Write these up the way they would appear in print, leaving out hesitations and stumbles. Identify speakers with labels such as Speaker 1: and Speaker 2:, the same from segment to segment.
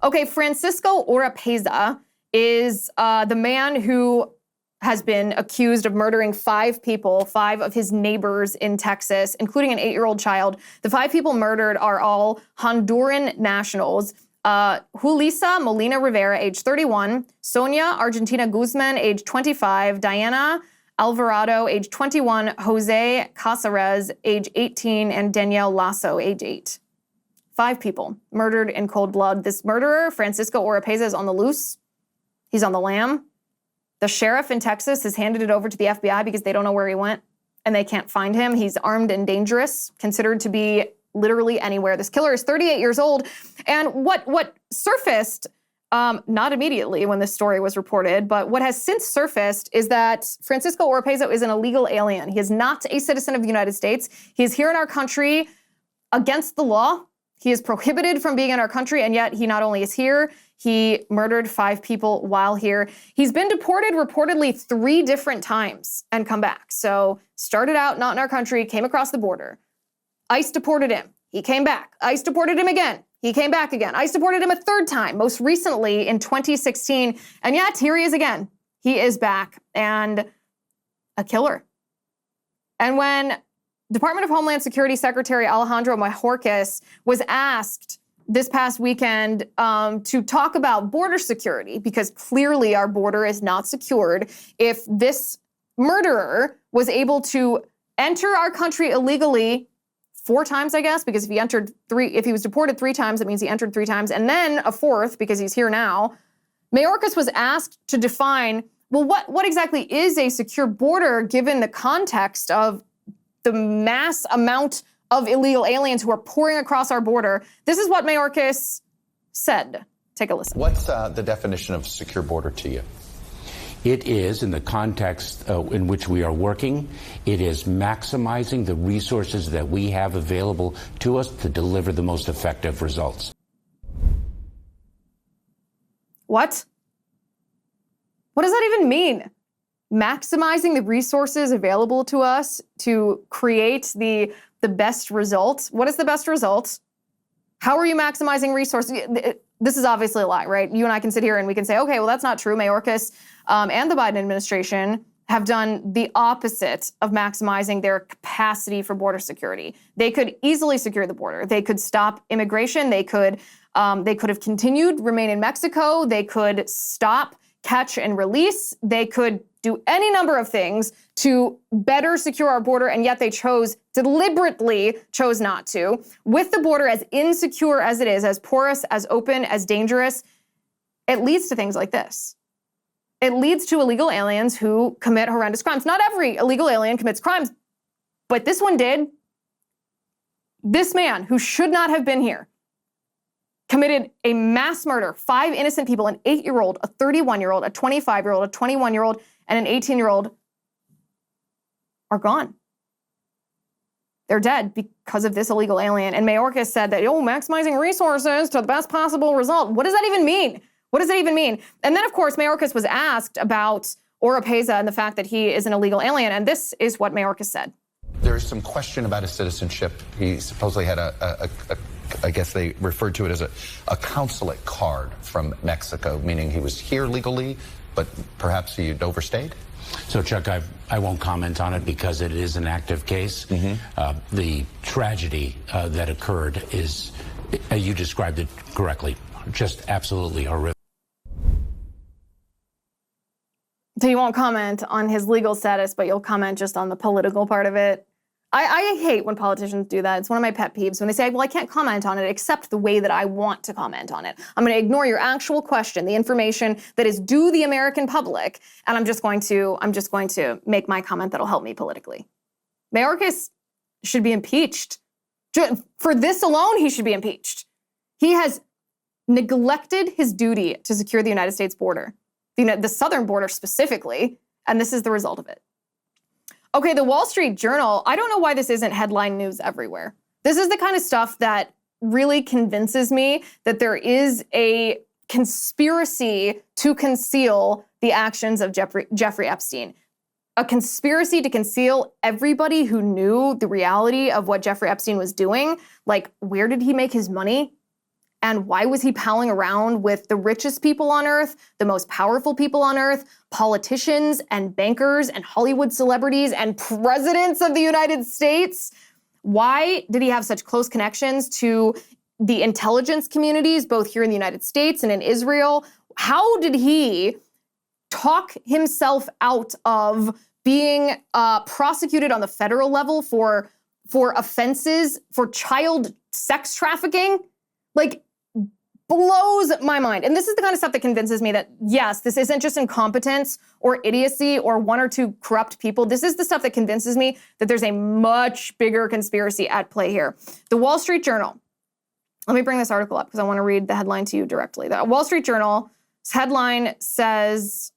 Speaker 1: Okay, Francisco Oropeza is the man who has been accused of murdering 5 people, 5 of his neighbors in Texas, including an 8-year-old child. The 5 people murdered are all Honduran nationals. Julissa Molina Rivera, age 31, Sonia Argentina Guzman, age 25, Diana Alvarado, age 21, Jose Casares, age 18, and Danielle Lasso, age 8. 5 people murdered in cold blood. This murderer, Francisco Oropeza, is on the loose. He's on the lam. The sheriff in Texas has handed it over to the FBI because they don't know where he went and they can't find him. He's armed and dangerous, considered to be literally anywhere. This killer is 38 years old. And what surfaced, not immediately when this story was reported, but what has since surfaced is that Francisco Oropeza is an illegal alien. He is not a citizen of the United States. He is here in our country against the law. He is prohibited from being in our country, and yet he not only is here, he murdered 5 people while here. He's been deported reportedly 3 different times and come back. So started out not in our country, came across the border. ICE deported him. He came back. ICE deported him again. He came back again. ICE deported him a 3rd time, most recently in 2016. And yet here he is again. He is back and a killer. And when Department of Homeland Security Secretary Alejandro Mayorkas was asked this past weekend to talk about border security, because clearly our border is not secured, if this murderer was able to enter our country illegally 4 times, I guess, because if he was deported 3 times, it means he entered 3 times, and then a 4th because he's here now. Mayorkas was asked to define, well, what exactly is a secure border given the context of the mass amount of illegal aliens who are pouring across our border. This is what Mayorkas said. Take a listen.
Speaker 2: What's the definition of secure border to you?
Speaker 3: It is, in the context in which we are working, it is maximizing the resources that we have available to us to deliver the most effective results.
Speaker 1: What? What does that even mean? Maximizing the resources available to us to create the best results. What is the best result? How are you maximizing resources? This is obviously a lie, right? You and I can sit here and we can say, okay, well, that's not true. Mayorkas and the Biden administration have done the opposite of maximizing their capacity for border security. They could easily secure the border. They could stop immigration. They could have continued, remain in Mexico. They could stop, catch, and release. They could do any number of things to better secure our border, and yet they deliberately chose not to. With the border as insecure as it is, as porous, as open, as dangerous, it leads to things like this. It leads to illegal aliens who commit horrendous crimes. Not every illegal alien commits crimes, but this one did. This man, who should not have been here, committed a mass murder, 5 innocent people, an 8-year-old, a 31-year-old, a 25-year-old, a 21-year-old, and an 18-year-old are gone. They're dead because of this illegal alien. And Mayorkas said that, maximizing resources to the best possible result. What does that even mean? What does that even mean? And then, of course, Mayorkas was asked about Oropeza and the fact that he is an illegal alien. And this is what Mayorkas said.
Speaker 2: There's some question about his citizenship. He supposedly had I guess they referred to it as a consulate card from Mexico, meaning he was here legally, but perhaps he had overstayed?
Speaker 3: So, Chuck, I won't comment on it because it is an active case. Mm-hmm. The tragedy that occurred is, you described it correctly, just absolutely horrific.
Speaker 1: So you won't comment on his legal status, but you'll comment just on the political part of it. I hate when politicians do that. It's one of my pet peeves when they say, well, I can't comment on it except the way that I want to comment on it. I'm going to ignore your actual question, the information that is due the American public, and I'm just going to make my comment that'll help me politically. Mayorkas should be impeached. For this alone, he should be impeached. He has neglected his duty to secure the United States border, the southern border specifically, and this is the result of it. Okay, the Wall Street Journal, I don't know why this isn't headline news everywhere. This is the kind of stuff that really convinces me that there is a conspiracy to conceal the actions of Jeffrey Epstein. A conspiracy to conceal everybody who knew the reality of what Jeffrey Epstein was doing. Like, where did he make his money? And why was he palling around with the richest people on earth, the most powerful people on earth, politicians and bankers and Hollywood celebrities and presidents of the United States? Why did he have such close connections to the intelligence communities, both here in the United States and in Israel? How did he talk himself out of being prosecuted on the federal level for offenses, for child sex trafficking? Like, blows my mind. And this is the kind of stuff that convinces me that, yes, this isn't just incompetence or idiocy or one or two corrupt people. This is the stuff that convinces me that there's a much bigger conspiracy at play here. The Wall Street Journal. Let me bring this article up because I want to read the headline to you directly. The Wall Street Journal's headline says,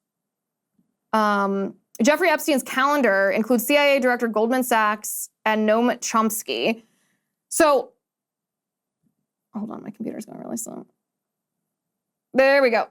Speaker 1: Jeffrey Epstein's calendar includes CIA Director Goldman Sachs and Noam Chomsky. So, hold on, my computer's going really slow. There we go.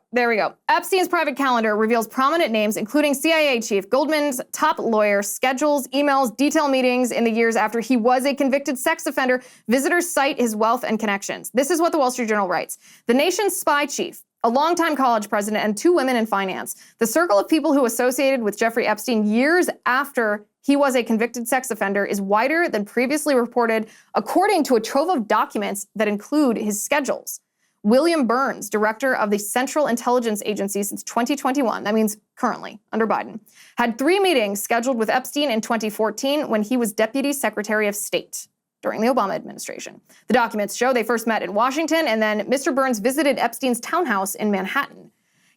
Speaker 1: Epstein's private calendar reveals prominent names, including CIA chief, Goldman's top lawyer, schedules, emails, detail meetings in the years after he was a convicted sex offender. Visitors cite his wealth and connections. This is what the Wall Street Journal writes. The nation's spy chief, a longtime college president, and 2 women in finance. The circle of people who associated with Jeffrey Epstein years after he was a convicted sex offender is wider than previously reported, according to a trove of documents that include his schedules. William Burns, director of the Central Intelligence Agency since 2021, that means currently, under Biden, had 3 meetings scheduled with Epstein in 2014 when he was Deputy Secretary of State during the Obama administration. The documents show they first met in Washington, and then Mr. Burns visited Epstein's townhouse in Manhattan.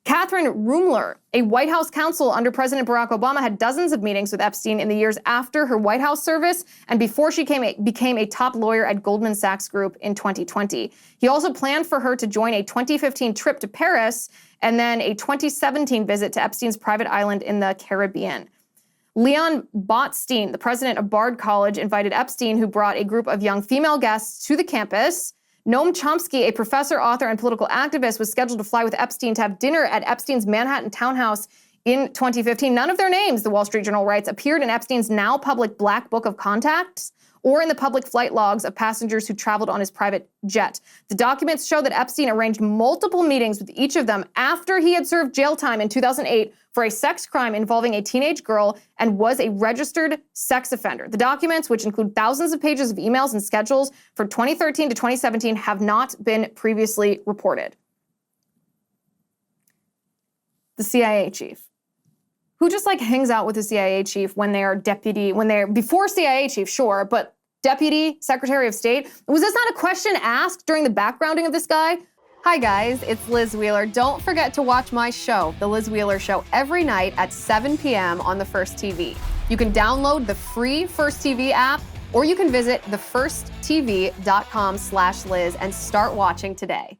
Speaker 1: Catherine Rumler, a White House counsel under President Barack Obama, had dozens of meetings with Epstein in the years after her White House service and before she became a top lawyer at Goldman Sachs Group in 2020. He also planned for her to join a 2015 trip to Paris and then a 2017 visit to Epstein's private island in the Caribbean. Leon Botstein, the president of Bard College, invited Epstein, who brought a group of young female guests to the campus. Noam Chomsky, a professor, author, and political activist, was scheduled to fly with Epstein to have dinner at Epstein's Manhattan townhouse in 2015. None of their names, the Wall Street Journal writes, appeared in Epstein's now public Black Book of Contacts or in the public flight logs of passengers who traveled on his private jet. The documents show that Epstein arranged multiple meetings with each of them after he had served jail time in 2008 for a sex crime involving a teenage girl and was a registered sex offender. The documents, which include thousands of pages of emails and schedules from 2013 to 2017, have not been previously reported. The CIA chief, who just like hangs out with the CIA chief when they're before CIA chief, sure, but Deputy Secretary of State. Was this not a question asked during the backgrounding of this guy? Hi guys, it's Liz Wheeler. Don't forget to watch my show, The Liz Wheeler Show, every night at 7 p.m. on the First TV. You can download the free First TV app, or you can visit thefirsttv.com/Liz and start watching today.